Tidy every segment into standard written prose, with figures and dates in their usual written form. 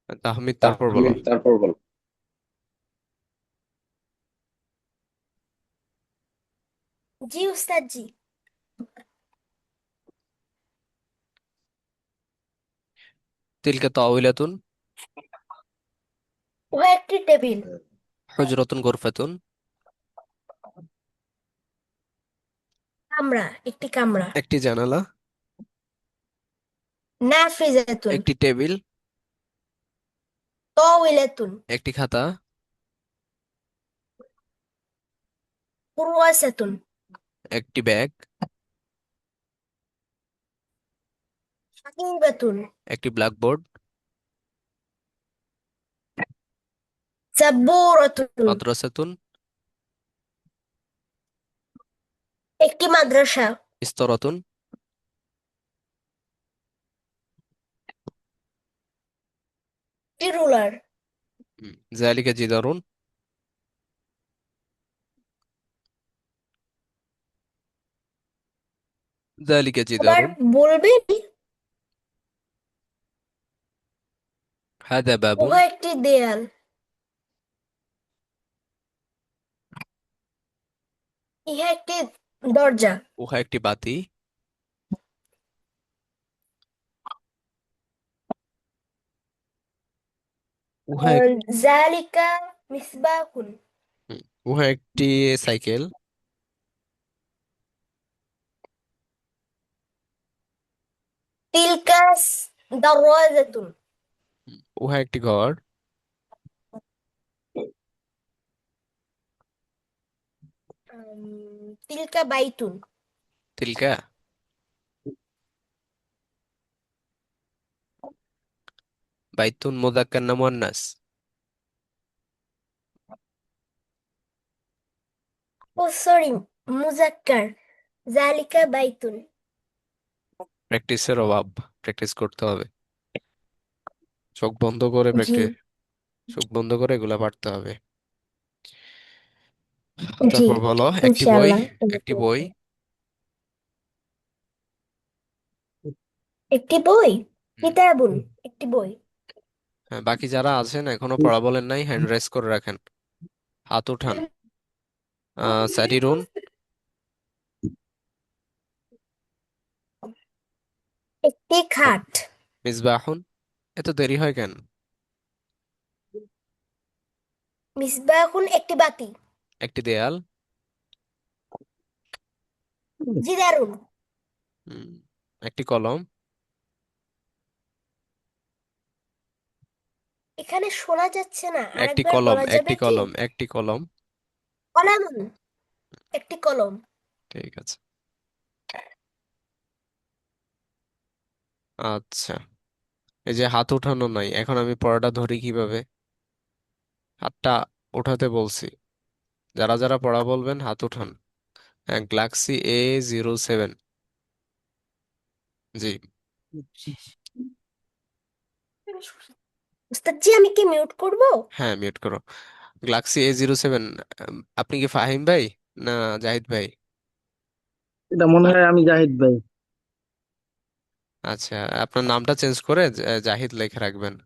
তাহমিদ, তারপর বলো। তাহমিদ, তারপর বল। জি উস্তাদ জি। তিলকা তাওইলাতুন। উহা একটি টেবিল। হুজরাতুন গুরফাতুন। কামরা, একটি কামরা। একটি জানালা। নাফিজাতুন। একটি টেবিল। তাওইলাতুন। একটি খাতা। কুরওয়াসাতুন। একটি ব্যাগ। হাকিবাতুন। একটি ব্ল্যাকবোর্ড। সাব্বুরাতুন। মাদ্রাসাতুন। একটি মাদ্রাসা। ইস্তরাতুন। একটি রুলার। জালিকা জিদারুন। জালিকা আবার জিদারুন। বলবেন। হাদা বাবুন। উহা একটি দেয়াল। ইহা একটি দরজা। উহা একটি বাতি। উহা এক- জালিকা মিসবাহুন। হুম, উহা একটি সাইকেল। তিলকা দারওয়াজাতুন। উহা একটি ঘর। তিলকা বাইতুন। তিলকা। বাইতুন মুযাক্কার না মুয়ান্নাস? ও সরি, মুজাক্কার। জালিকা বাইতুন। প্র্যাকটিসের অভাব। প্র্যাকটিস করতে হবে। চোখ বন্ধ করে জি। প্র্যাকটিস। চোখ বন্ধ করে এগুলা পারতে হবে। জি তারপর বলো একটি বই। ইনশাআল্লাহ। একটি বই। একটি বই। হুম, কিতাবুন। একটি বই। হ্যাঁ, বাকি যারা আছেন এখনো পড়া বলেন নাই, হ্যান্ড রেস করে রাখেন। হাত উঠান। সারিরুন। একটি খাট। মিসবাহুন। এত দেরি হয় কেন? মিসবাহুন একটি বাতি। একটি দেয়াল। জিদারুন। হুম, একটি কলম। এখানে শোনা যাচ্ছে না, একটি আরেকবার কলম। বলা একটি যাবে কি? কলম। একটি কলম। কলামুন। একটি কলম। ঠিক আছে। আচ্ছা, এই যে হাত উঠানো নাই, এখন আমি পড়াটা ধরি কিভাবে? হাতটা উঠাতে বলছি। যারা যারা পড়া বলবেন হাত উঠান। হ্যাঁ, গ্যালাক্সি A07। জি। উস্তাদ জি, আমি কি মিউট করব? হ্যাঁ, মিউট করো। Galaxy A07। আপনি কি ফাহিম ভাই না জাহিদ ভাই? এটা মনে হয় আমি জাহিদ ভাই। আচ্ছা, আপনার নামটা চেঞ্জ করে জাহিদ লেখে রাখবেন।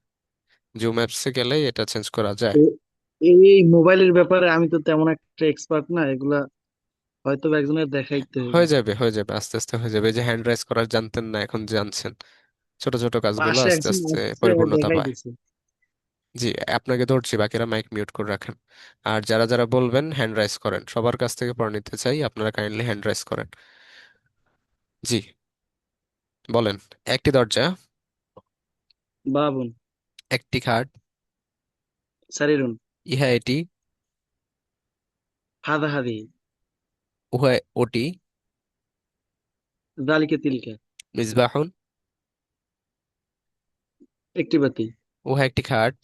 জুম অ্যাপসে গেলেই এটা চেঞ্জ করা যায়। এ- এই মোবাইলের ব্যাপারে আমি তো তেমন একটা এক্সপার্ট না, এগুলা হয়তো বা একজনের দেখাইতে হবে। হয়ে যাবে, হয়ে যাবে, আস্তে আস্তে হয়ে যাবে। এই যে হ্যান্ড রাইজ করার জানতেন না, এখন জানছেন। ছোট ছোট কাজগুলো পাশে আস্তে একজন আস্তে আসছে, ও পরিপূর্ণতা দেখাই পায়। দিছে। জি, আপনাকে ধরছি, বাকিরা মাইক মিউট করে রাখেন। আর যারা যারা বলবেন হ্যান্ড রাইজ করেন, সবার কাছ থেকে পড়া নিতে চাই, আপনারা কাইন্ডলি হ্যান্ড রাইজ করেন। জি, বলেন। একটি দরজা। বাবুন। একটি খাট। সারিরুন। ইহা এটি। হাদা হাদি। উহা ওটি। জালিকে তিলকে। মিসবাহুন। একটি বাতি। উহা একটি খাট।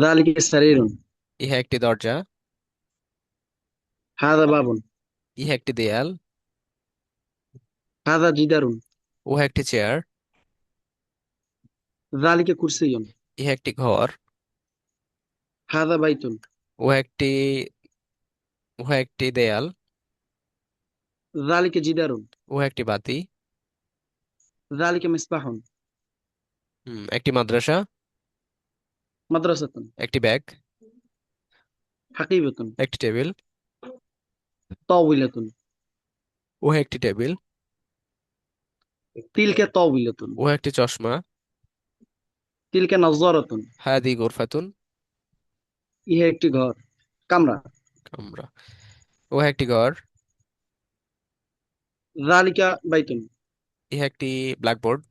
জালিকে সারিরুন। ইহা একটি দরজা। হাদা বাবুন। ইহা একটি দেয়াল। হাদা জিদারুন। উহা একটি চেয়ার। জালিকে কুরসিয়ুন। ইহা একটি ঘর। হাদা বাইতুন। উহা একটি উহা একটি দেয়াল। জালিকে জিদারুন। উহা একটি বাতি। জালিকে মিসবাহুন। একটি মাদ্রাসা। মাদ্রাসাতুন। একটি ব্যাগ। হাকিবাতুন। একটি টেবিল। তাওবিলাতুন। উহা একটি টেবিল। তিলকা তাওবিলাতুন। উহা একটি চশমা। তিলকা নাযযারাতুন। হাদি গোরফাতুন। ইহা একটি ঘর, কামরা। আমরা। উহা একটি ঘর। যালিকা বাইতুন। ইহা একটি ব্ল্যাকবোর্ড।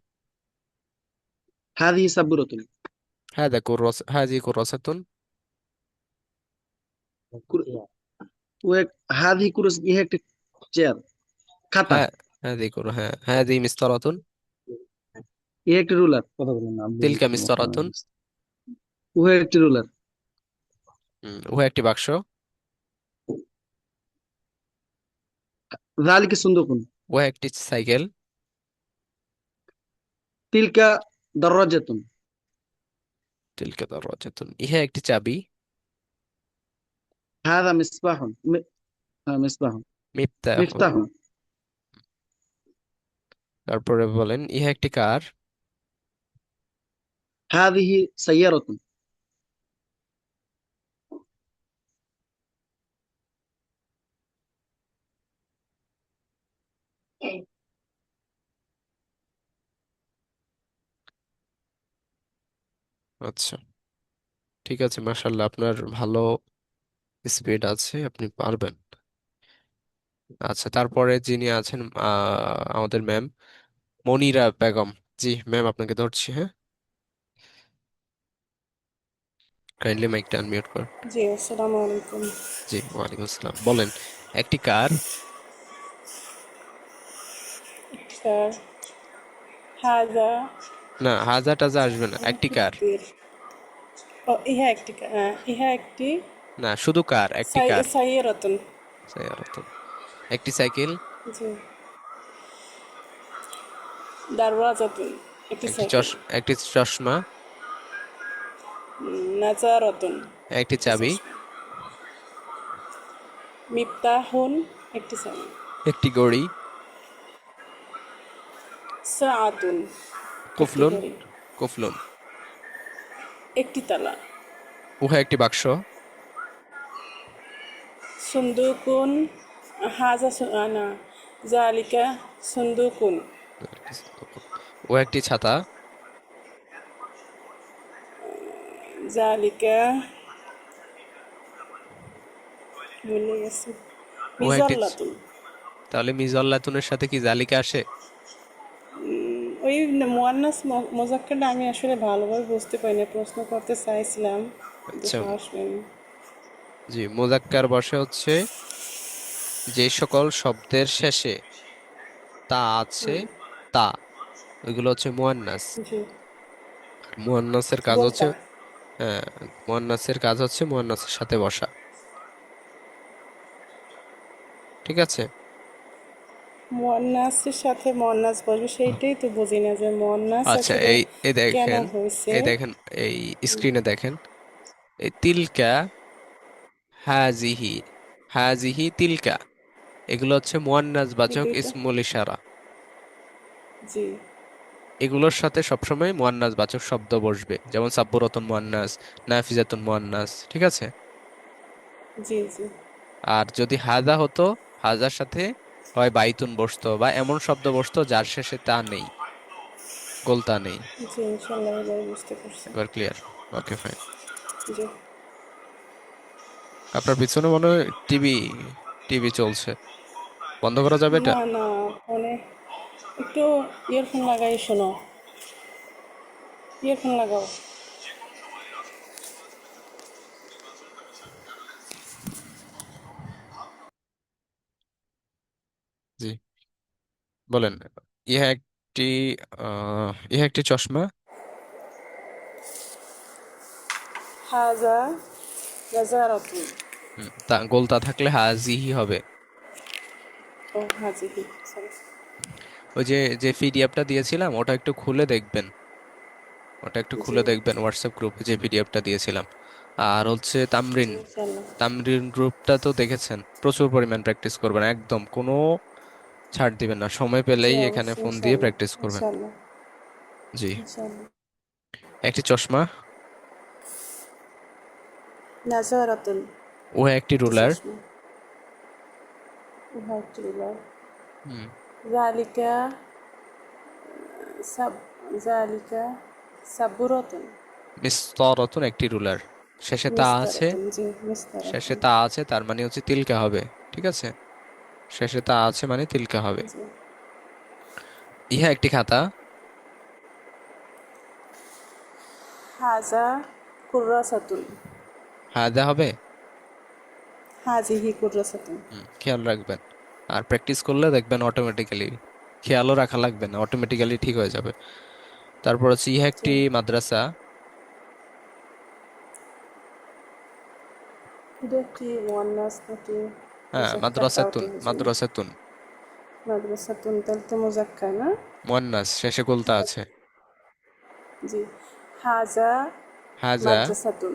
হাযিহি সাব্বুরাতুন। হাদি কুরাসাতুন। কুর- হাযিহি কুরসি, ইহা একটি চেয়ার, খাতা। হ্যাঁ, হ্যাঁ, হাদি মিসতারাতুন। ইহা একটি রুলার। কথা বলেন না, আব্বু তিলকা বলতে মিসতারাতুন। পারছি। উহা একটি রুলার। উহা একটি বাক্স। যালিকা সুন্দুকুন। উহা একটি সাইকেল। তিলকা দাররাজাতুন। তিলকা দরওয়াজাতুন। ইহা একটি চাবি। হাযা মিসবাহুন। মিসবাহুন। মিফতাহুন। মিফতাহুন। তারপরে বলেন ইহা একটি কার। হাযিহি সাইয়ারাতুন। আচ্ছা, ঠিক আছে, মাশাআল্লাহ, আপনার ভালো স্পিড আছে, আপনি পারবেন। আচ্ছা, তারপরে যিনি আছেন আমাদের ম্যাম মনিরা বেগম। জি ম্যাম, আপনাকে ধরছি, হ্যাঁ, কাইন্ডলি মাইকটা আনমিউট কর। জি, আসসালামু আলাইকুম। জি, ওয়ালাইকুম আসসালাম, বলেন। একটি কার। স্যার, হাজা না, হাজা টাজা আসবে না, একটি কার। মুফিদ্দির। ইহা একটি না, শুধু কার, একটি কার। সাইয়ারাতুন। সাইয়ারাতুন। একটি সাইকেল। জি, দারওয়াজাতুন। একটি একটি সাইকেল। একটি চশমা। নাজারাতুন। একটি একটি চাবি। চশমা। মিফতাহুন। একটি চাবি। একটি ঘড়ি। সাআতুন। একটি কুফলুন। ঘড়ি। কুফলুন। একটি তালা। উহা একটি বাক্স। সুন্দুকুন। না, জালিকা সুন্দুকুন। উহা একটি ছাতা। জালিকা ভুলে গেছি। উহা একটি মিজাল্লাতুন। তাহলে মিজাল্লাতুনের সাথে কি জালিকা আসে? ওই মুয়ান্নাস মোজাক্কেরটা আমি আসলে ভালোভাবে বুঝতে পারিনি, প্রশ্ন করতে চাইছিলাম কিন্তু আচ্ছা, সাহস পাইনি। জি, মুজাক্কার বসে হচ্ছে যে সকল শব্দের শেষে তা আছে, তা, ওইগুলো হচ্ছে মুয়ান্নাস। জি। আর মুয়ান্নাসের কাজ হচ্ছে, গোলতা। হ্যাঁ, মুয়ান্নাসের কাজ হচ্ছে মুয়ান্নাসের সাথে বসা। ঠিক আছে। মুয়ান্নাসের সাথে মুয়ান্নাস বসবে, সেইটাই তো বুঝি না যে মুয়ান্নাস আচ্ছা, আসলে এই এই কেন দেখেন, হয়েছে। এই দেখেন, এই স্ক্রিনে দেখেন, এই তিলকা, হাজিহি, হাজিহি, তিলকা, এগুলো হচ্ছে মুয়ান্নাস এই বাচক দুইটা। ইসমুল ইশারা। জি। এগুলোর সাথে সবসময় মুয়ান্নাস বাচক শব্দ বসবে, যেমন সাব্বুরাতুন মুয়ান্নাস, নাফিজাতুন মুয়ান্নাস, ঠিক আছে। জি। জি। আর যদি হাজা হতো, হাজার সাথে হয় বাইতুন বসতো বা এমন শব্দ বসতো যার শেষে তা নেই, গোলতা নেই। জি, ইনশাল্লাহ এবার বুঝতে পারছি। এবার ক্লিয়ার? ওকে, ফাইন। জি। আপনার পিছনে মনে হয় টিভি, টিভি চলছে, বন্ধ করা যাবে এটা? না না, ফোনে একটু ইয়ারফোন লাগাই শোনো, ইয়ারফোন লাগাও। জি, বলেন। ইহা একটি ইহা একটি চশমা। হাজা নাজারাতুন। তা গোলতা থাকলে হাজিহি হবে। ও হাজিহি, সরি। ওই যে যে পিডিএফটা দিয়েছিলাম ওটা একটু খুলে দেখবেন, ওটা একটু জি। খুলে দেখবেন, হোয়াটসঅ্যাপ গ্রুপে যে পিডিএফটা দিয়েছিলাম। আর হচ্ছে জি, তামরিন, ইনশাল্লাহ। তামরিন গ্রুপটা তো দেখেছেন, প্রচুর পরিমাণ প্র্যাকটিস করবেন, একদম কোনো ছাড় দিবেন না, সময় জি, পেলেই এখানে অবশ্যই, ফোন দিয়ে ইনশাল্লাহ। প্র্যাকটিস করবেন। ইনশাল্লাহ। জি। ইনশাল্লাহ। একটি চশমা। নাজারাতুন উহা একটি একটি রুলার। চশমা। উহা একটি রুলার। হুম জালিকা সাব জালিকা সাবুরাতুন মিসতারাতুন একটি রুলার। শেষে তা আছে, মিস্তারাতুন, জি শেষে মিস্তারাতুন, তা আছে তার মানে হচ্ছে তিলকা হবে। ঠিক আছে, শেষে তা আছে মানে তিলকা হবে। জি। ইহা একটি খাতা। হাজা কুর্রাসাতুন, হাদা হবে। হাজিহি কুর্রাসাতুন। খেয়াল রাখবেন, আর প্র্যাকটিস করলে দেখবেন অটোমেটিক্যালি, খেয়ালও রাখা লাগবে না, অটোমেটিক্যালি ঠিক হয়ে যাবে। তারপর হচ্ছে ইহা জি। একটি মাদ্রাসা। এটা একটি মুয়ান্নাস নাকি হ্যাঁ, মুজাক্কার তাও তো মাদ্রাসাতুন, বুঝি না। মাদ্রাসাতুন মাদ্রাসাতুন তাহলে তো মুজাক্কার না? মুয়ান্নাস, শেষে গোলতা আছে। জি। হাজা হাজা, মাদ্রাসাতুন,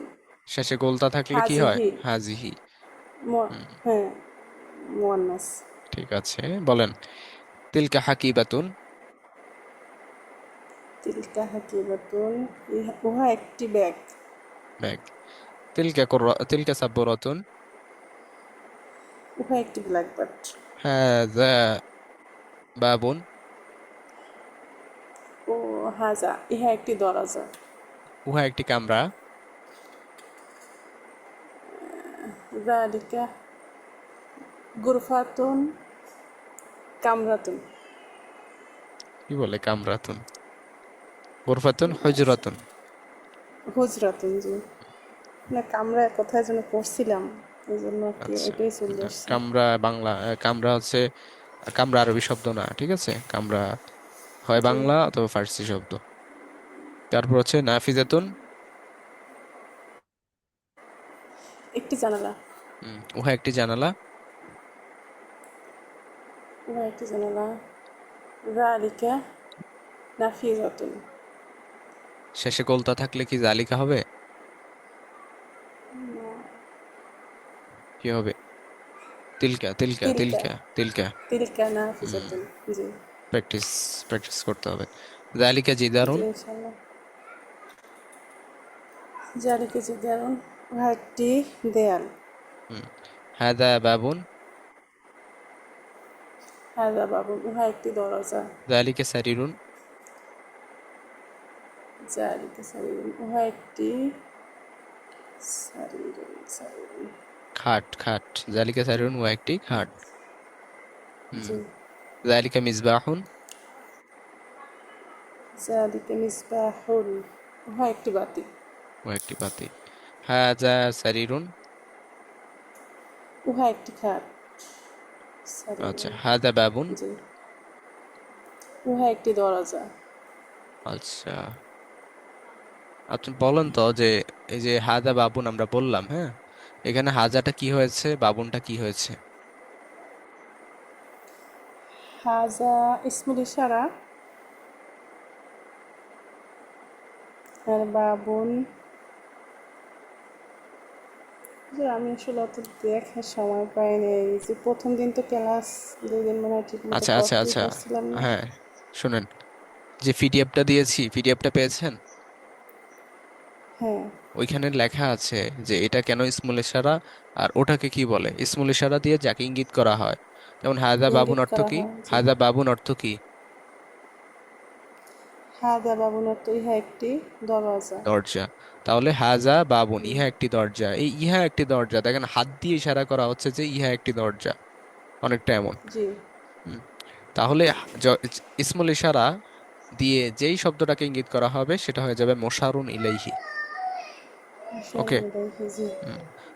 শেষে গোলতা থাকলে কি হয়? হাজিহি হাজিহি। মু- হুম, হ্যাঁ মুয়ান্নাস। ঠিক আছে, বলেন। তিলকা হাকিবাতুন। তিলকা হাকিবাতুন, উহা একটি ব্যাগ। ব্যাগ। তিলকা সাব্বরাতুন। উহা একটি ব্ল্যাকবার্ড। হাযা বাবুন। ও হাজা, ইহা একটি দরজা। উহা একটি কামরা। যালিকা গুরফাতুন কামরাতুন, কি বলে কামরাতুন? গুরফাতুন হুজরাতুন। হুজরাতুন, জি। না কামরা কোথায় যেন পড়ছিলাম, এই জন্য আর কি আচ্ছা, ওইটাই চলে না, আসছে। কামরা বাংলা, কামরা হচ্ছে, কামরা আরবি শব্দ না, ঠিক আছে? কামরা হয় জি। বাংলা অথবা ফার্সি শব্দ। তারপর হচ্ছে নাফিজাতুন। একটি জানালা। উহা একটি জানালা। উহা একটি জানালা। যালিকা নাফিজাতুন, শেষে গোলতা থাকলে কি জালিকা হবে? কি হবে? তিলকা, তিলকা, তিলকা তিলকা, তিলকা। তিলকা হুম নাফিজাতুন, জি। প্র্যাকটিস, প্র্যাকটিস করতে হবে। জালিকা জি জিদারুন। ইনশাল্লাহ। জালিকা জিদারুন, উহা একটি দেয়াল। হুম হাদা বাবুন। হাজা বাবুন, উহা একটি দরজা। জালিকা সারিরুন। জালিকা সারিরুন, উহা একটি সারিরুন, সারিরুন, খাট, খাট। জালিকা সারিরুন উহা একটি খাট। হুম জি। জালিকা মিসবাহুন। জালিকা মিসবাহুন, উহা একটি বাতি। উহা একটি বাতি। হাজা সারিরুন। উহা একটি খাট। আচ্ছা, সারিরুন, হাদা বাবুন। জি। উহা একটি দরজা। আচ্ছা, আপনি বলেন তো যে এই যে হাদা বাবুন আমরা বললাম, হ্যাঁ, এখানে হাজাটা কি হয়েছে, বাবুনটা কি হয়েছে? হাজা ইসমুল ইশারা, আর বাবুন, যে আমি আসলে অত দেখার সময় পাইনি, এই যে প্রথম দিন তো ক্লাস 2 দিন মনে হয় ঠিক মতো আচ্ছা, আচ্ছা, করতেই আচ্ছা, পারছিলাম না। হ্যাঁ, শুনেন, যে পিডিএফটা দিয়েছি, পিডিএফটা পেয়েছেন? হ্যাঁ। ওইখানে লেখা আছে যে এটা কেন ইসমুল ইশারা আর ওটাকে কি বলে। ইসমুল ইশারা দিয়ে যাকে ইঙ্গিত করা হয়, যেমন হাদা বাবুন ইঙ্গিত অর্থ করা কি? হয়, জি। হাদা বাবুন অর্থ কি? হাজা বাবুন অর্থ ইহা একটি দরজা। দরজা। তাহলে হাজা বাবুন, হুম, ইহা একটি দরজা। এই ইহা একটি দরজা, দেখেন হাত দিয়ে ইশারা করা হচ্ছে যে ইহা একটি দরজা, অনেকটা এমন। জি। হুম, তাহলে ইসমুল ইশারা দিয়ে যেই শব্দটাকে ইঙ্গিত করা হবে সেটা হয়ে যাবে মোশারুন ইলাইহি। ওকে। মুশারুন ইলাইহি, জি।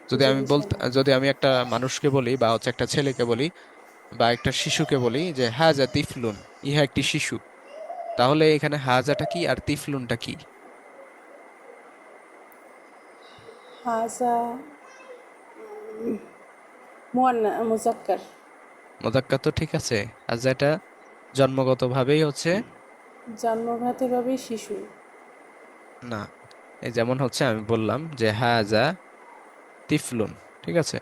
যদি জি আমি ইনশাআল্লাহ। যদি আমি একটা মানুষকে বলি বা হচ্ছে একটা ছেলেকে বলি বা একটা শিশুকে বলি যে হাজা তিফলুন, ইহা একটি শিশু, তাহলে এখানে হাজাটা কি আর তিফলুনটা কি? হাজা মুজাক্কার। মোজাক্কা তো ঠিক আছে, হাজাটা জন্মগতভাবেই হচ্ছে, জন্মঘাতীভাবে শিশু। না, এই যেমন হচ্ছে আমি বললাম যে হাজা তিফলুন, ঠিক আছে,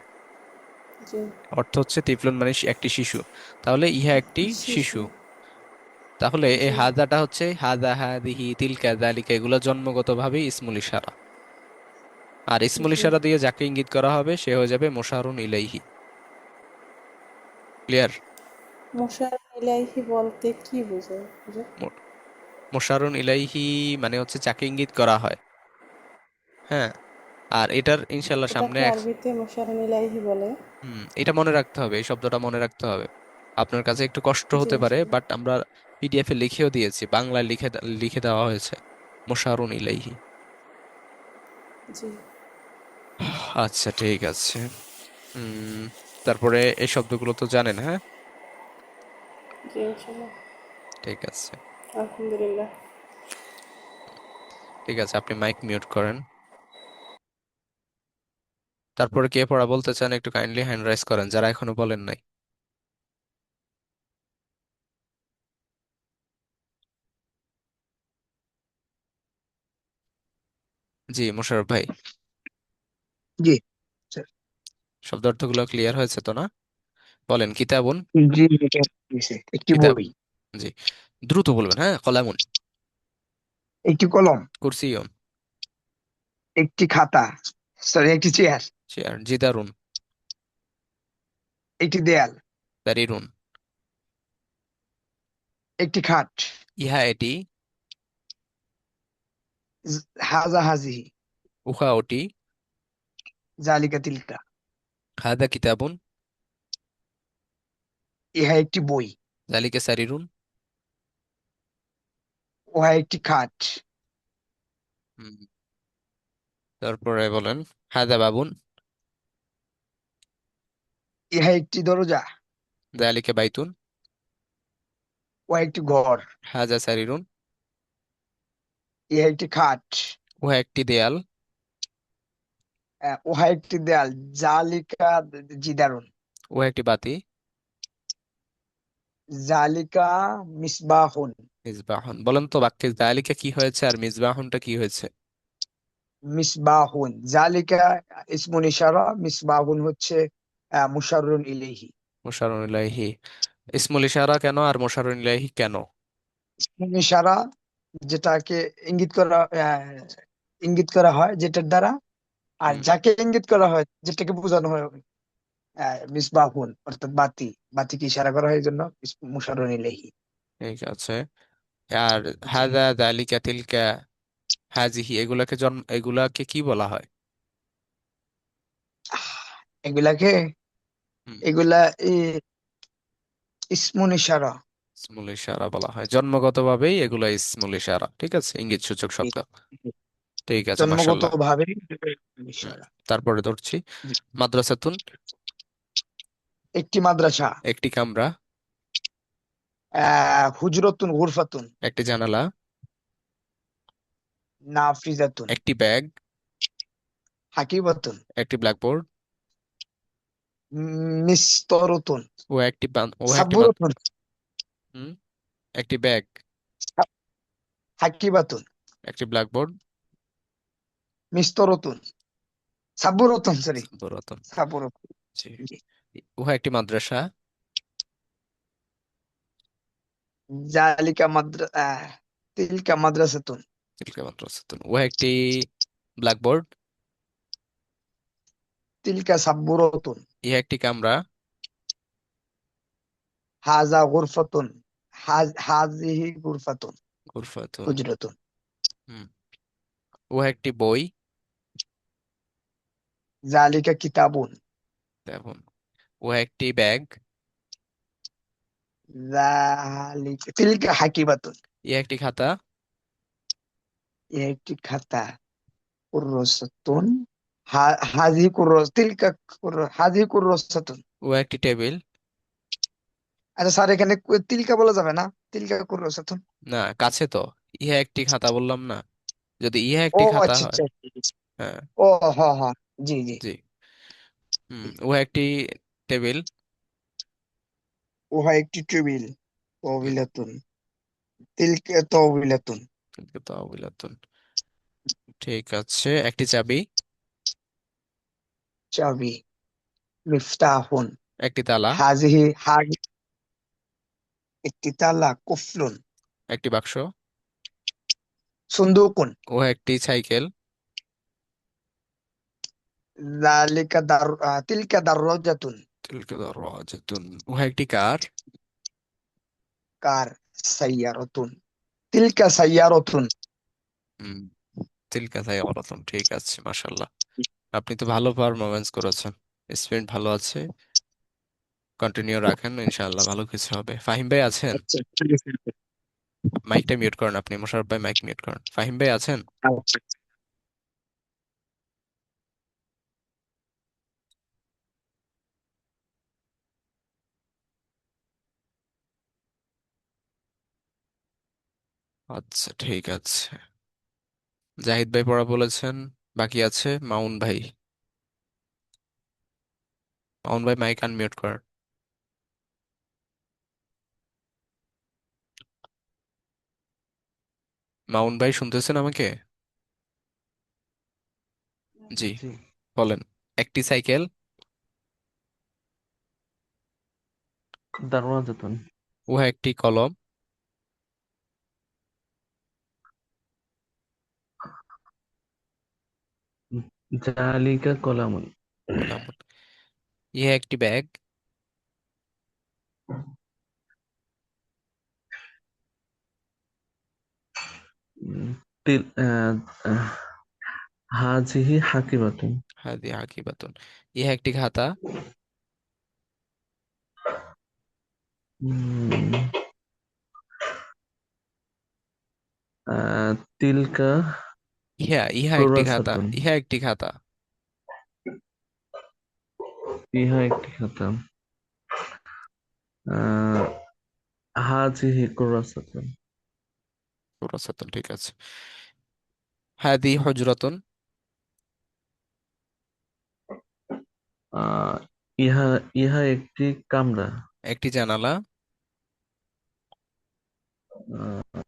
জি। অর্থ হচ্ছে তিফলুন মানে একটি শিশু, তাহলে ইহা একটি শিশু, শিশু। তাহলে এই জি। হাজাটা হচ্ছে হাজা, হাদিহি, তিলকা, যালিকা, এগুলো জন্মগতভাবেই ইসমুল ইশারা। আর ইসমুল জি। ইশারা দিয়ে যাকে ইঙ্গিত করা হবে সে হয়ে যাবে মুশারুন ইলাইহি। ক্লিয়ার? মুশার ইলাইহি বলতে কি বোঝায় হুজুর? মুশারুন ইলাইহি মানে হচ্ছে যাকে ইঙ্গিত করা হয়। হ্যাঁ, আর এটার ইনশাল্লাহ সামনে এটাকে আরবিতে মুশারুন ইলাইহি বলে? এটা মনে রাখতে হবে, এই শব্দটা মনে রাখতে হবে। আপনার কাছে একটু কষ্ট জি হতে পারে, ইনশাআল্লাহ। বাট আমরা পিডিএফ এ লিখেও দিয়েছি, বাংলায় লিখে দেওয়া হয়েছে মুশারুন ইলাইহি। জি। আচ্ছা, ঠিক আছে। উম তারপরে এই শব্দগুলো তো জানেন, হ্যাঁ? জি ইনশাআল্লাহ। ঠিক আছে। আলহামদুলিল্লাহ। ঠিক আছে, আপনি মাইক মিউট করেন। তারপরে কে পড়া বলতে চান একটু কাইন্ডলি হ্যান্ড রাইজ করেন, যারা এখনো বলেন নাই। জি মোশাররফ ভাই, জি স্যার। শব্দ অর্থগুলো ক্লিয়ার হয়েছে তো না? বলেন কিতাবুন। জি এটা হয়েছে। একটি কিতাব, বই, জি, দ্রুত বলবেন, হ্যাঁ। কলামুন, একটি কলম, কুরসিয়ুন, একটি খাতা, সরি একটি চেয়ার, চেয়ার, জিদারুন, একটি দেয়াল, সারিরুন, একটি খাট, ইহা এটি, হাজা হাজিহি, উহা ওটি, জালিকা তিলকা, হাদা কিতাবুন, ইহা একটি বই, জালিকা সারিরুন। উহা একটি খাট, হুম, তারপরে বলেন হাদা বাবুন, ইহা একটি দরজা, জালিকা বাইতুন, উহা একটি ঘর, হাজা সারিরুন, ইহা একটি খাট, উহা একটি দেয়াল, উহা একটি দেয়াল, জালিকা জিদারুন, উহা একটি বাতি, জালিকা মিসবাহুন, মিসবাহুন। বলেন তো বাক্যে জালিকা কি হয়েছে আর মিসবাহুনটা কি হয়েছে? মিসবাহুন, জালিকা ইসমুন ইশারা, মিসবাহুন হচ্ছে মুশাররুন ইলাইহি। মুশারুন ইলাইহি। ইসমুল ইশারা কেন আর মুশারুন ইলাইহি কেন? ইসমুন ইশারা যেটাকে ইঙ্গিত করা ইঙ্গিত করা হয় যেটার দ্বারা, আর হুম, যাকে ইঙ্গিত করা হয় যেটাকে বোঝানো হয় মিসবাহুন অর্থাৎ বাতি, বাতিকে ইশারা করা হয় এই জন্য মুশাররুন ইলাইহি। ঠিক আছে। আর জি। হাদা, দালিকা, তিলকা, হাজিহি, এগুলাকে কি বলা হয়? এগুলাকে, হুম, এগুলা ইসমুন ইশারা। ইসমুল ইশারা বলা হয়, জন্মগতভাবেই এগুলা ইসমুল ইশারা। ঠিক আছে, ইঙ্গিত সূচক শব্দ। ঠিক আছে, জন্মগত মাশাল্লাহ। ভাবে হুম, ইশারা। তারপরে ধরছি জি। মাদ্রাসাতুন, একটি মাদ্রাসা, একটি কামরা, হুজরাতুন গুরফাতুন, একটি জানালা, নাফিজাতুন, একটি ব্যাগ, হাকিবাতুন, একটি ব্ল্যাকবোর্ড, মিস্তরতুন, ও একটি সাব্বুরাতুন, হুম, একটি ব্যাগ, হাকিবাতুন, একটি ব্ল্যাকবোর্ড, মিস্তরতুন, সাব্বুরাতুন, সরি সাব্বুরাতুন, সাব্বুরাতুন। জি। জি। উহা একটি মাদ্রাসা, জালিকা তিলকা মাদ্রাসাতুন, তিলকা মাদ্রাসাতুন। উহা একটি ব্ল্যাকবোর্ড, তিলকা সাব্বুরাতুন, ইহা একটি কামরা, হাজা গুরফাতুন, হাজিহি গুরফাতুন, গুরফাতুন। হুজরাতুন, হুম, উহা একটি বই, জালিকা কিতাবুন, দেখুন। উহা একটি ব্যাগ, জালিকা তিলকা হাকিবাতুন, ইহা একটি খাতা, এ একটি খাতা, কুররাসাতুন, হাজি কুররাস তিলকা হাজি কুররাসাতুন। উহা একটি টেবিল। আচ্ছা স্যার, এখানে তিলকা বলা যাবে না, তিলকা কুররাসাতুন। না, কাছে তো। ইহা একটি খাতা বললাম না? যদি ইহা ও একটি খাতা আচ্ছা হয়, আচ্ছা। হ্যাঁ, ও হ হ, জি জি। জি। উহা একটি টেবিল। উহা একটি টেবিল, হুম, তবিলাতুন, তিলকা তবিলাতুন, তিলকা তাওবিলাতুন। ঠিক আছে, একটি চাবি, চাবি, মিফতাহুন, একটি তালা, হাজিহি একটি তালা, কুফলুন, একটি বাক্স। সুন্দুকুন। ও একটি সাইকেল। তিলকা দাররাজাতুন। তিলকা দারাজাতুন। ও একটি কার। কার। সাইয়ারাতুন। তিলকা সাইয়ারাতুন। হুম, তিলকা সাইয়ারাতুন, ঠিক আছে, মাশাল্লাহ। আপনি তো ভালো পারফরমেন্স করেছেন, স্পিড ভালো আছে, কন্টিনিউ রাখেন, ইনশাআল্লাহ ভালো কিছু হবে। ফাহিম ভাই আছেন? আচ্ছা, ঠিক আছে। মাইকটা মিউট করেন আপনি, মোশাররফ ভাই মাইক মিউট করেন। ফাহিম ভাই আছেন? আচ্ছা। আচ্ছা, ঠিক আছে। জাহিদ ভাই পড়া বলেছেন, বাকি আছে মাউন ভাই। মাউন ভাই মাইক আনমিউট করেন। মাউন ভাই শুনতেছেন আমাকে? জি, জি। বলেন। একটি সাইকেল। দারওয়াজাতুন। উহা একটি কলম। জালিকা কলামুন। কলাম। ইহা একটি ব্যাগ। উম, তিল আহ, হাজিহি হাকিবাতুন। হাদি আকিবাতুন। ইহা একটি খাতা। উম, তিলকা ইহা ইহা একটি খাতা। কুরাসাতুন। ইহা একটি খাতা। ইহা একটি খাতা। আহ, হাজিহি কুরাসাতুন। কুরাসাতুন, ঠিক আছে। হাদি হজরাতুন। আহ, ইহা ইহা একটি কামরা। একটি জানালা। আহ,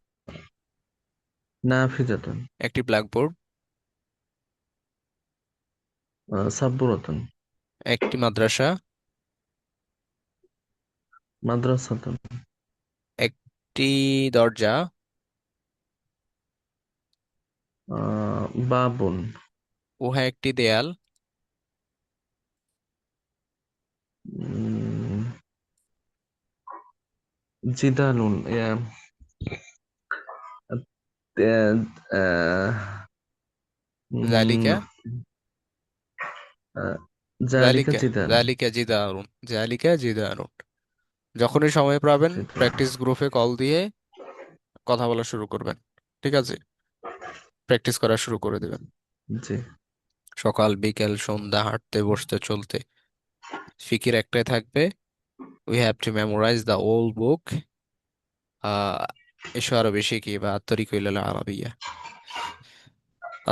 নাফিজাতুন। একটি ব্ল্যাকবোর্ড। সাব্বুরাতুন। একটি মাদ্রাসা। মাদ্রাসাতুন। একটি দরজা। বাবুন। উহা একটি দেয়াল। উম, জিদালুন। আহ, জালিকা। উম, আহ, জালিকা জালিকা। জিদান। জালিকা জিদারুন। জালিকা জিদারুন। যখনই সময় পাবেন জিদান। প্র্যাকটিস গ্রুপে কল দিয়ে কথা বলা শুরু করবেন, ঠিক আছে? প্র্যাকটিস করা শুরু করে দিবেন। জি। সকাল বিকেল সন্ধ্যা, হাঁটতে বসতে চলতে ফিকির একটাই থাকবে, we have to memorize the whole book. এসো আরো বেশি কি বা আত্তরিক ইলাল আরাবিয়া।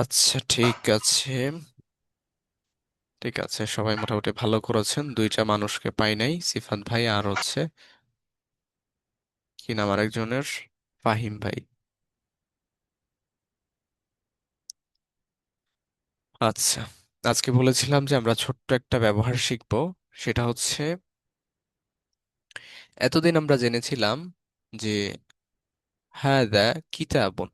আচ্ছা, ঠিক আছে। ঠিক আছে, সবাই মোটামুটি ভালো করেছেন। দুইটা মানুষকে পাই নাই, সিফাত ভাই আর হচ্ছে কি নাম আরেকজনের, ফাহিম ভাই। আচ্ছা, আজকে বলেছিলাম যে আমরা ছোট্ট একটা ব্যবহার শিখব। সেটা হচ্ছে, এতদিন আমরা জেনেছিলাম যে হাদা কিতাবুন,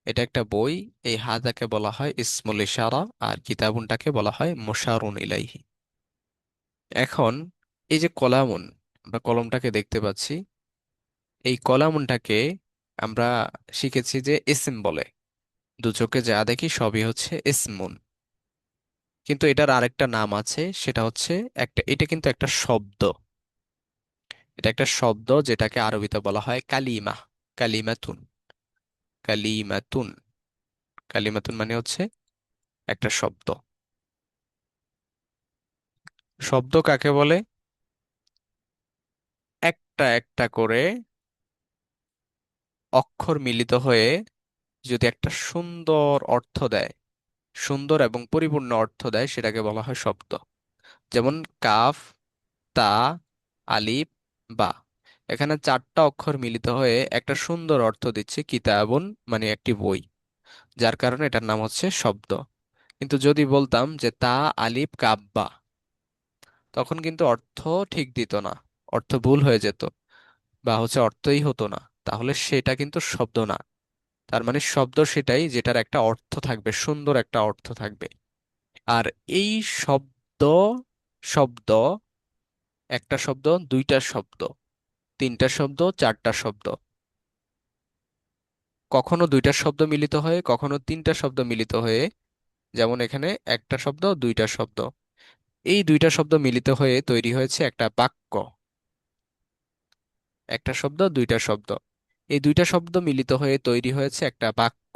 এটা একটা বই। এই হাদাকে বলা হয় ইসমুল ইশারা, আর কিতাবুনটাকে বলা হয় মুশারুন ইলাইহি। এখন এই যে কলামুন, আমরা কলমটাকে দেখতে পাচ্ছি, এই কলামুনটাকে আমরা শিখেছি যে ইসম বলে। দু চোখে যা দেখি সবই হচ্ছে ইসমুন। কিন্তু এটার আরেকটা নাম আছে, সেটা হচ্ছে এটা কিন্তু একটা শব্দ। এটা একটা শব্দ যেটাকে আরবিতে বলা হয় কালিমা। কালিমাতুন। কালিমাতুন। কালিমাতুন মানে হচ্ছে একটা শব্দ। শব্দ কাকে বলে? একটা একটা করে অক্ষর মিলিত হয়ে যদি একটা সুন্দর অর্থ দেয়, সুন্দর এবং পরিপূর্ণ অর্থ দেয়, সেটাকে বলা হয় শব্দ। যেমন কাফ, তা, আলিফ, বা। এখানে চারটা অক্ষর মিলিত হয়ে একটা সুন্দর অর্থ দিচ্ছে কিতাবুন, মানে একটি বই, যার কারণে এটার নাম হচ্ছে শব্দ। কিন্তু যদি বলতাম যে তা, আলিফ, কাফ, বা, তখন কিন্তু অর্থ ঠিক দিত না, অর্থ ভুল হয়ে যেত, বা হচ্ছে অর্থই হতো না। তাহলে সেটা কিন্তু শব্দ না। তার মানে শব্দ সেটাই যেটার একটা অর্থ থাকবে, সুন্দর একটা অর্থ থাকবে। আর এই শব্দ, শব্দ, একটা শব্দ, দুইটা শব্দ, তিনটা শব্দ, চারটা শব্দ, কখনো দুইটা শব্দ মিলিত হয়ে, কখনো তিনটা শব্দ মিলিত হয়ে, যেমন এখানে একটা শব্দ, দুইটা শব্দ, এই দুইটা শব্দ মিলিত হয়ে তৈরি হয়েছে একটা বাক্য। একটা শব্দ, দুইটা শব্দ, এই দুইটা শব্দ মিলিত হয়ে তৈরি হয়েছে একটা বাক্য।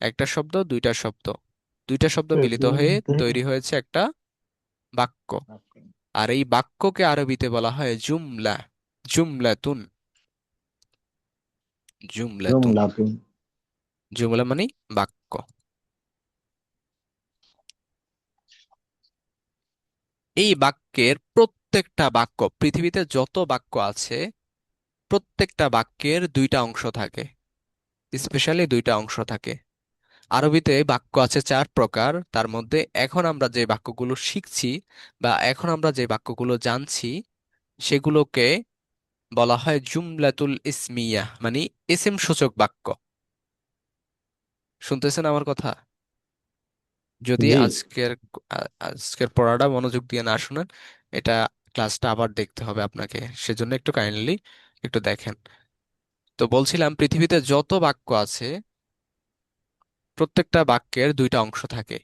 একটা শব্দ, দুইটা শব্দ, দুইটা শব্দ মিলিত হয়ে তৈরি হয়েছে একটা বাক্য। আর এই বাক্যকে আরবিতে বলা হয় জুমলা। জুমলাতুন। জুমলাতুন। জুমলাতুন। জুমলা মানে বাক্য। এই বাক্যের প্রত্যেকটা বাক্য, পৃথিবীতে যত বাক্য আছে প্রত্যেকটা বাক্যের দুইটা অংশ থাকে, স্পেশালি দুইটা অংশ থাকে। আরবিতে বাক্য আছে 4 প্রকার, তার মধ্যে এখন আমরা যে বাক্যগুলো শিখছি বা এখন আমরা যে বাক্যগুলো জানছি সেগুলোকে বলা হয় জুমলাতুল ইসমিয়া, মানে ইসিম সূচক বাক্য। শুনতেছেন আমার কথা? যদি জি। আজকের পড়াটা মনোযোগ দিয়ে না শুনেন, এটা ক্লাসটা আবার দেখতে হবে আপনাকে, সেজন্য একটু কাইন্ডলি একটু দেখেন। তো বলছিলাম পৃথিবীতে যত বাক্য আছে প্রত্যেকটা বাক্যের দুইটা অংশ থাকে।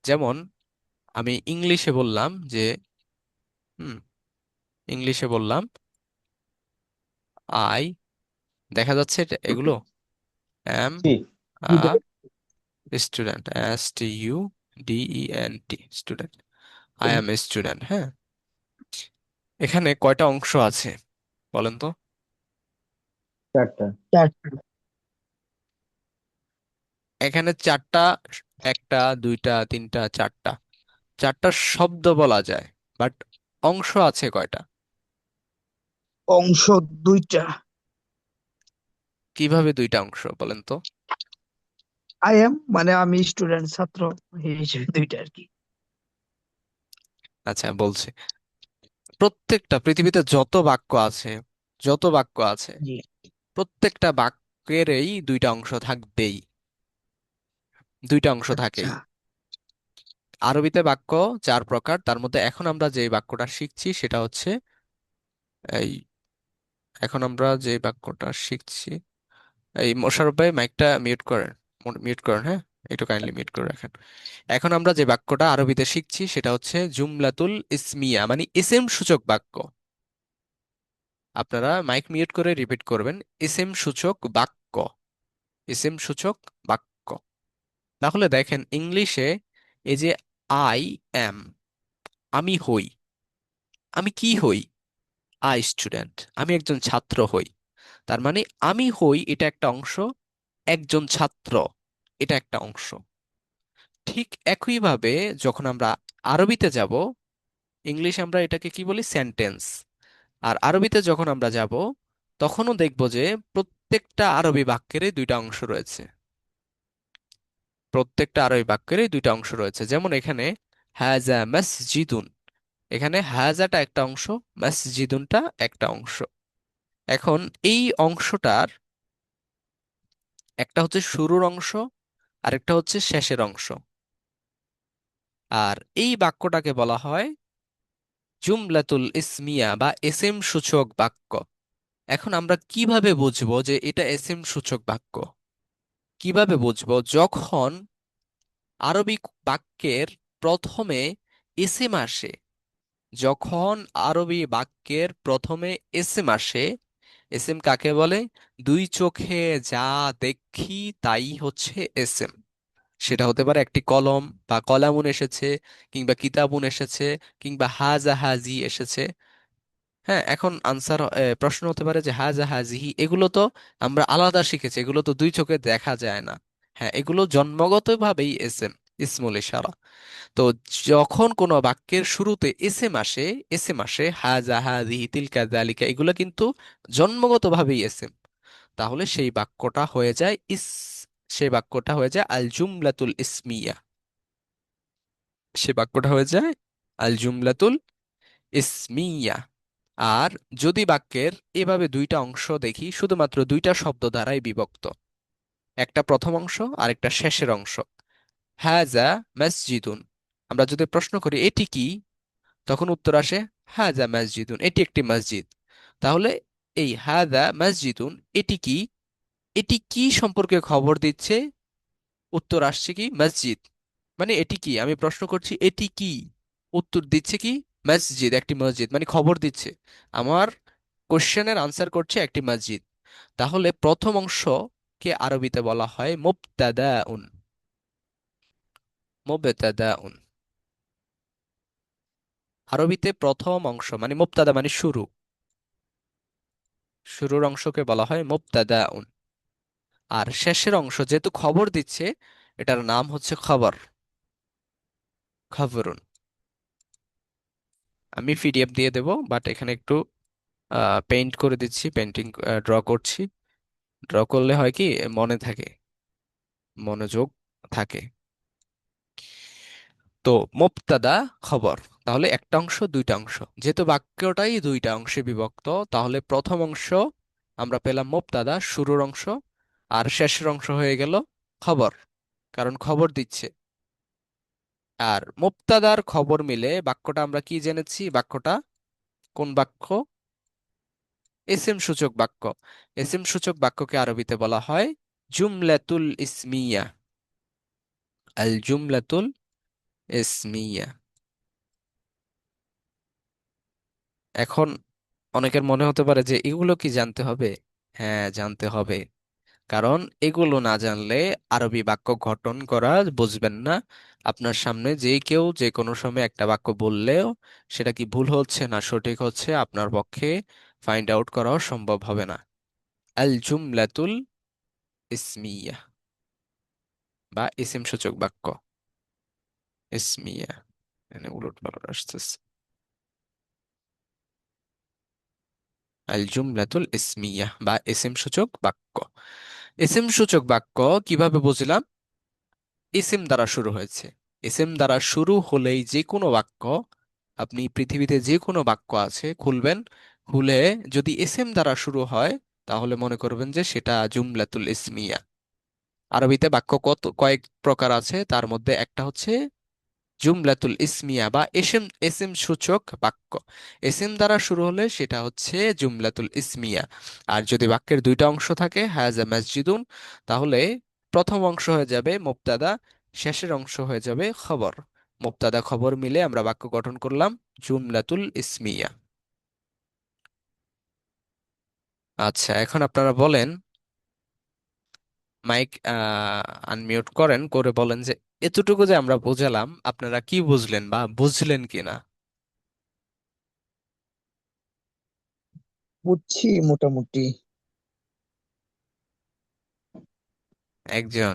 যেমন আমি ইংলিশে বললাম যে, হুম, ইংলিশে বললাম আই, দেখা যাচ্ছে এগুলো, এম জি। A student, STUDENT, student. I am a student. হ্যাঁ, এখানে কয়টা অংশ আছে বলেন তো? চারটা। চারটা। এখানে চারটা। একটা, দুইটা, তিনটা, চারটা। চারটা শব্দ বলা যায়, বাট অংশ আছে কয়টা? অংশ দুইটা। কিভাবে দুইটা অংশ বলেন তো? আই এম মানে আমি স্টুডেন্ট, ছাত্র, এই হিসেবে দুইটা আর কি। আচ্ছা, বলছি প্রত্যেকটা পৃথিবীতে যত বাক্য আছে, যত বাক্য আছে জি। প্রত্যেকটা বাক্যেরই দুইটা অংশ থাকবেই, দুইটা অংশ আচ্ছা। থাকেই। আরবিতে বাক্য 4 প্রকার, তার মধ্যে এখন আমরা যে বাক্যটা শিখছি সেটা হচ্ছে এই, এখন আমরা যে বাক্যটা শিখছি, এই মোশাররফ ভাই মাইকটা মিউট করেন, মিউট করেন, হ্যাঁ, একটু কাইন্ডলি মিউট করে রাখেন। এখন আমরা যে বাক্যটা আরবিতে শিখছি সেটা হচ্ছে জুমলাতুল ইসমিয়া, মানে ইসিম সূচক বাক্য। আপনারা মাইক মিউট করে রিপিট করবেন, ইসিম সূচক বাক্য, ইসিম সূচক বাক্য। তাহলে দেখেন ইংলিশে এই যে আই এম, আমি হই, আমি কি হই? আই স্টুডেন্ট, আমি একজন ছাত্র হই। তার মানে আমি হই এটা একটা অংশ, একজন ছাত্র এটা একটা অংশ। ঠিক একইভাবে যখন আমরা আরবিতে যাব, ইংলিশে আমরা এটাকে কি বলি? সেন্টেন্স। আর আরবিতে যখন আমরা যাব তখনও দেখব যে প্রত্যেকটা আরবি বাক্যেরই দুইটা অংশ রয়েছে। প্রত্যেকটা আরবি বাক্যেরই দুইটা অংশ রয়েছে। যেমন এখানে হাজা মসজিদুন, এখানে হাজাটা একটা অংশ, মসজিদুনটা একটা অংশ। এখন এই অংশটার একটা হচ্ছে শুরুর অংশ, আরেকটা হচ্ছে শেষের অংশ। আর এই বাক্যটাকে বলা হয় জুমলাতুল ইসমিয়া বা এসএম সূচক বাক্য। এখন আমরা কিভাবে বুঝবো যে এটা এসএম সূচক বাক্য? কিভাবে বুঝবো? যখন আরবি বাক্যের প্রথমে এসএম আসে, যখন আরবি বাক্যের প্রথমে এসএম আসে, এসএম কাকে বলে? দুই চোখে যা দেখি তাই হচ্ছে এসএম। সেটা হতে পারে একটি কলম বা কলামুন এসেছে, কিংবা কিতাবুন এসেছে, কিংবা হাজা হাজি এসেছে। হ্যাঁ, এখন আনসার, প্রশ্ন হতে পারে যে হাজা হাজিহি, এগুলো তো আমরা আলাদা শিখেছি, এগুলো তো দুই চোখে দেখা যায় না। হ্যাঁ, এগুলো জন্মগতভাবেই এসএম, ইসমুল ইশারা। তো যখন কোনো বাক্যের শুরুতে এসএম আসে, এসএম আসে হাজা হাজিহি তিলকা যালিকা, এগুলো কিন্তু জন্মগতভাবেই এসএম। তাহলে সেই বাক্যটা হয়ে যায় আল জুমলাতুল ইসমিয়া। সে বাক্যটা হয়ে যায় আল জুমলাতুল ইসমিয়া। আর যদি বাক্যের এভাবে দুইটা অংশ দেখি, শুধুমাত্র দুইটা শব্দ দ্বারাই বিভক্ত, একটা প্রথম অংশ আর একটা শেষের অংশ। হাজা মসজিদুন, আমরা যদি প্রশ্ন করি এটি কি, তখন উত্তর আসে হাজা মসজিদুন, এটি একটি মসজিদ। তাহলে এই হাজা মসজিদুন, এটি কি, এটি কি সম্পর্কে খবর দিচ্ছে, উত্তর আসছে কি মসজিদ। মানে এটি কি, আমি প্রশ্ন করছি এটি কি, উত্তর দিচ্ছে কি মসজিদ, একটি মসজিদ, মানে খবর দিচ্ছে, আমার কোশ্চেনের আনসার করছে একটি মসজিদ। তাহলে প্রথম অংশকে আরবিতে বলা হয় মুবতাদাউন। মুবতাদাউন, আরবিতে প্রথম অংশ মানে মুবতাদা মানে শুরু, শুরুর অংশকে বলা হয় মুবতাদাউন। আর শেষের অংশ যেহেতু খবর দিচ্ছে, এটার নাম হচ্ছে খবর, খবরুন। আমি পিডিএফ দিয়ে দেব, বাট এখানে একটু পেইন্ট করে দিচ্ছি, পেন্টিং ড্র করছি। ড্র করলে হয় কি মনে থাকে, মনোযোগ থাকে। তো মুবতাদা, খবর, তাহলে একটা অংশ দুইটা অংশ, যেহেতু বাক্যটাই দুইটা অংশে বিভক্ত, তাহলে প্রথম অংশ আমরা পেলাম মুবতাদা শুরুর অংশ, আর শেষের অংশ হয়ে গেল খবর, কারণ খবর দিচ্ছে। আর মুবতাদার খবর মিলে বাক্যটা আমরা কি জেনেছি, বাক্যটা কোন বাক্য, ইসিম সূচক বাক্য। ইসিম সূচক বাক্যকে আরবিতে বলা হয় জুমলাতুল ইসমিয়া, আল জুমলাতুল ইসমিয়া। এখন অনেকের মনে হতে পারে যে এগুলো কি জানতে হবে? হ্যাঁ, জানতে হবে, কারণ এগুলো না জানলে আরবি বাক্য গঠন করা বুঝবেন না। আপনার সামনে যে কেউ যে কোনো সময় একটা বাক্য বললেও সেটা কি ভুল হচ্ছে না সঠিক হচ্ছে আপনার পক্ষে ফাইন্ড আউট করাও সম্ভব হবে না। আল জুমলাতুল ইসমিয়া বা ইসিম সূচক বাক্য, ইসমিয়া, মানে উলট পালট আসতেছে, আল জুমলাতুল ইসমিয়া বা ইসিম সূচক বাক্য। ইসিম সূচক বাক্য কিভাবে বুঝলাম, ইসিম দ্বারা শুরু হয়েছে, ইসিম দ্বারা শুরু হলেই যে কোনো বাক্য, আপনি পৃথিবীতে যে কোনো বাক্য আছে খুলবেন, খুলে যদি ইসিম দ্বারা শুরু হয় তাহলে মনে করবেন যে সেটা জুমলাতুল ইসমিয়া। আরবিতে বাক্য কয়েক প্রকার আছে, তার মধ্যে একটা হচ্ছে জুমলাতুল ইসমিয়া বা ইসিম, ইসিম সূচক বাক্য। ইসিম দ্বারা শুরু হলে সেটা হচ্ছে জুমলাতুল ইসমিয়া। আর যদি বাক্যের দুইটা অংশ থাকে হাজা মসজিদুন, তাহলে প্রথম অংশ হয়ে যাবে মুবতাদা, শেষের অংশ হয়ে যাবে খবর। মুবতাদা খবর মিলে আমরা বাক্য গঠন করলাম জুমলাতুল ইসমিয়া। আচ্ছা, এখন আপনারা বলেন, মাইক আনমিউট করেন, করে বলেন যে এতটুকু যে আমরা বোঝালাম আপনারা কি বুঝলেন বা বুঝলেন কিনা। বুঝছি মোটামুটি। একজন।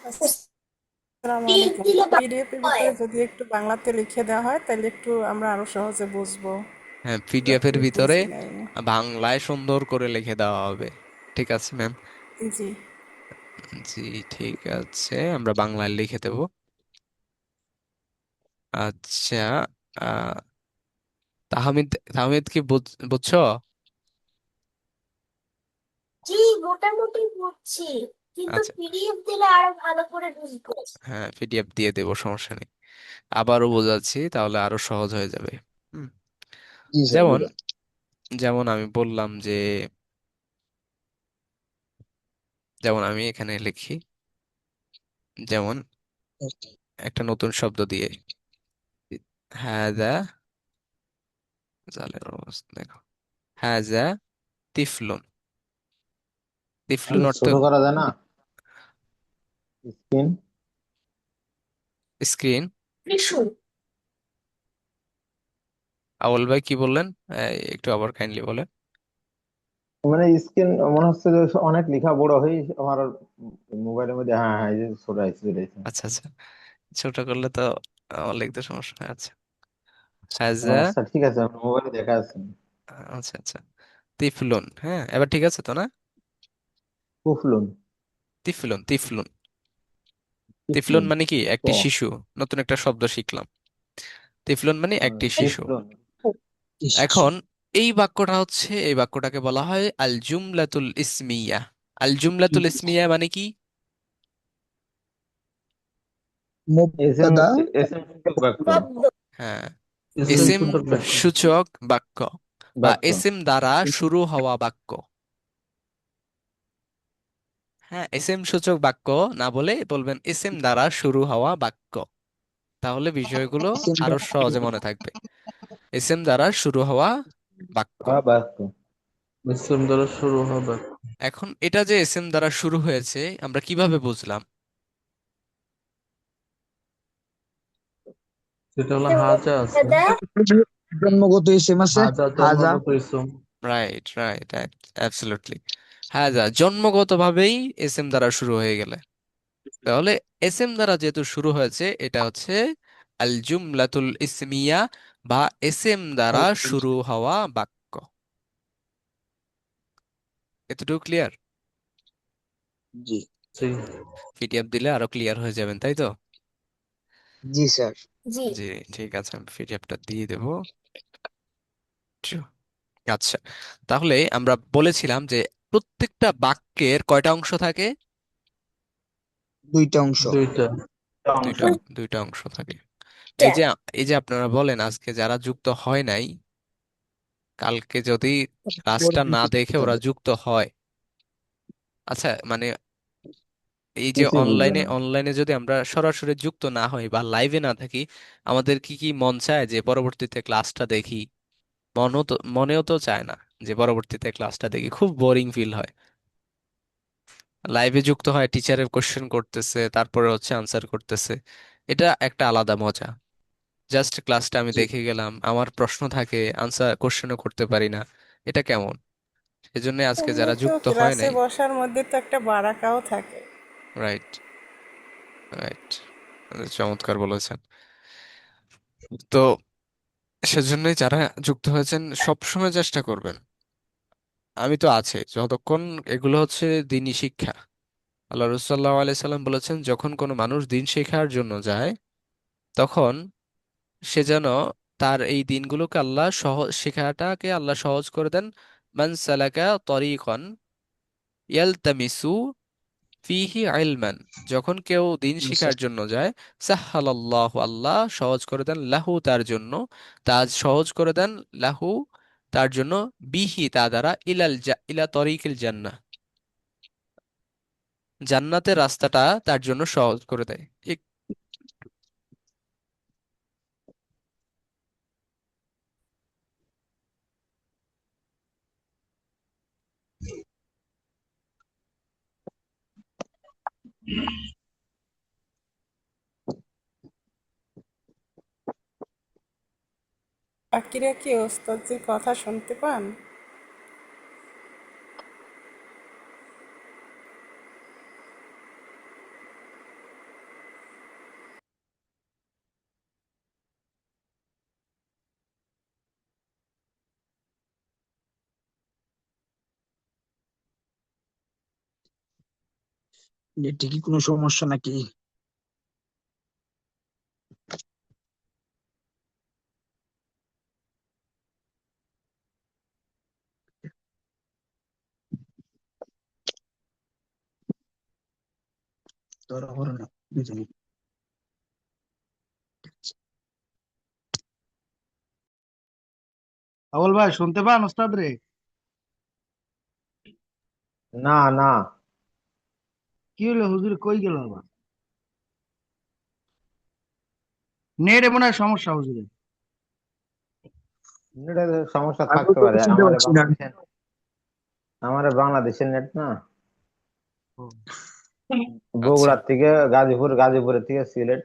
আসসালামু পিএফ আলাইকুম। দিলে পিডিএফ এর হয়। ভিতরে যদি একটু বাংলাতে লিখে দেওয়া হয় তাহলে একটু আমরা আরো সহজে বুঝবো। হ্যাঁ, পিডিএফ এর পুরোপুরি ভিতরে বুঝি নাই। বাংলায় সুন্দর করে লিখে দেওয়া হবে। ঠিক আছে ম্যাম। জি। জি, ঠিক আছে, আমরা বাংলায় লিখে দেব। আচ্ছা, আহ তাহমিদ, তাহমিদ কি বুঝছো? জি, মোটামুটি বুঝছি, কিন্তু আচ্ছা, পিডিএফ দিলে আরো ভালো করে বুঝবো। হ্যাঁ পিডিএফ দিয়ে দেবো, সমস্যা নেই। আবারও বোঝাচ্ছি তাহলে আরো সহজ হয়ে যাবে। হুম, জি স্যার, যেমন, বুঝলাম। যেমন আমি বললাম যে, যেমন আমি এখানে লিখি, যেমন একটা নতুন শব্দ দিয়ে, হাদা, জালের অবস্থা দেখো, হাজা তিফলুন। তিফলুন একটু অর্থ ছোট করা যায় না স্ক্রিন? স্ক্রিন। শিশু। আউল ভাই কি বললেন? একটু আবার কাইন্ডলি বলেন। মানে স্ক্রিন মনে হচ্ছে যে অনেক লেখা বড় হয়ে আমার মোবাইলের মধ্যে। হ্যাঁ হ্যাঁ, এই যে ছোট আছে, চলে আসছে। আচ্ছা আচ্ছা, ছোট করলে তো আমার লিখতে সমস্যা হয়। আচ্ছা, হাজা, আচ্ছা ঠিক আছে, আমার মোবাইলে দেখা আছে। আচ্ছা আচ্ছা, তিফলুন, হ্যাঁ এবার ঠিক আছে তো না? কুফলুন। তিফলুন, তিফলুন, তিফলুন কিফলুন। মানে কি ক। একটি শিশু। নতুন একটা শব্দ শিখলাম। তিফলুন মানে একটি শিশু। তিফলুন। ইস, এখন এই বাক্যটা হচ্ছে, এই বাক্যটাকে বলা হয় আল জুমলাতুল ইসমিয়া। আল জুমলাতুল ইসমিয়া মানে কি? এসএম মুবতাদা এসএম সূচক বাক্য। শব্দ হ্যাঁ, ইসিম ইসিম সূচক বাক্য। সূচক বাক্য বা বাক্য। ইসিম দ্বারা শুরু হওয়া বাক্য। হ্যাঁ, ইসিম সূচক বাক্য না বলে বলবেন ইসিম দ্বারা শুরু হওয়া বাক্য, তাহলে বিষয়গুলো ইসিম আরো দ্বারা সহজে মনে থাকবে। ইসিম দ্বারা শুরু হওয়া বাক্য। বাক্য। ইসিম দ্বারা শুরু হওয়া বাক্য। এখন এটা যে ইসিম দ্বারা শুরু হয়েছে আমরা কিভাবে বুঝলাম? সেটা হলো হাজা আছে। মুবতাদা জন্মগত ইসিম আছে হাজা হাজা। জন্মগত ইসম। Right, right, absolutely. হ্যাঁ, যা জন্মগতভাবেই এসএম দ্বারা শুরু হয়ে গেলে, তাহলে এসএম দ্বারা যেহেতু শুরু হয়েছে এটা হচ্ছে আল জুমলাতুল ইসমিয়া বা এসএম দ্বারা শুরু হওয়া বাক্য। এতটুকু ক্লিয়ার? জি জি। পিডিএফ দিলে আরো ক্লিয়ার হয়ে যাবেন, তাই তো? জি স্যার। জি জি, ঠিক আছে, আমি পিডিএফটা দিয়ে দেবো। আচ্ছা, তাহলে আমরা বলেছিলাম যে প্রত্যেকটা বাক্যের কয়টা অংশ থাকে? দুইটা অংশ। দুইটা। অংশ। দুইটা, দুইটা অংশ থাকে। এই দুইটা যে এই যে আপনারা বলেন আজকে যারা যুক্ত হয় নাই, কালকে যদি ক্লাসটা না দেখে ওরা যুক্ত হয়, আচ্ছা মানে এই যে কিছুই বুঝবে অনলাইনে না। অনলাইনে যদি আমরা সরাসরি যুক্ত না হই বা লাইভে না থাকি, আমাদের কি কি মন চায় যে পরবর্তীতে ক্লাসটা দেখি? মনেও তো চায় না যে পরবর্তীতে ক্লাসটা দেখি, খুব বোরিং ফিল হয়। লাইভে যুক্ত হয়, টিচারের কোশ্চেন করতেছে, তারপরে হচ্ছে আনসার করতেছে, এটা একটা আলাদা মজা। জাস্ট ক্লাসটা আমি জি দেখে গেলাম, আমার প্রশ্ন থাকে, আনসার কোশ্চেনও করতে পারি না, এটা কেমন? এজন্য আজকে যারা এমনিতেও যুক্ত হয় ক্লাসে নাই। বসার মধ্যে তো একটা বারাকাও থাকে। রাইট, রাইট, চমৎকার বলেছেন। তো সেজন্যই যারা যুক্ত হয়েছেন সবসময় চেষ্টা করবেন, আমি তো আছি যতক্ষণ, এগুলো হচ্ছে দিনী শিক্ষা। আল্লাহ রাসূলুল্লাহ সাল্লাল্লাহু আলাইহি সাল্লাম বলেছেন যখন কোনো মানুষ দিন শেখার জন্য যায়, তখন সে যেন তার এই দিনগুলোকে আল্লাহ সহজ, শেখাটাকে আল্লাহ সহজ করে দেন। মান সালাকা তরিকান ইয়ালতামিসু ফিহি ইলমান, যখন কেউ দিন শিখার স্যার। জন্য যায়, সাহহালাল্লাহু, আল্লাহ সহজ করে দেন, লাহু তার জন্য, তা সহজ করে দেন, লাহু তার জন্য, বিহি তা দ্বারা, ইলা তরিকিল জান্নাহ, জান্নাতের রাস্তাটা তার জন্য সহজ করে দেয়। বাকিরা কি ওস্তাদের কথা শুনতে পান? এটা কি কোনো সমস্যা নাকি? ধরো ধরো না দুজনে। আবুল ভাই শুনতে পান ওস্তাদ রে? না না, কি হলো হুজুর, কই গেল আবার? নেটে মনে হয় সমস্যা হুজুরের। নেটের সমস্যা আমিও থাকতে তো পারে। শুনতে পাচ্ছি না। আমার বাংলাদেশের নেট না, ও, আচ্ছা, বগুড়ার থেকে গাজীপুর, গাজীপুরের থেকে সিলেট।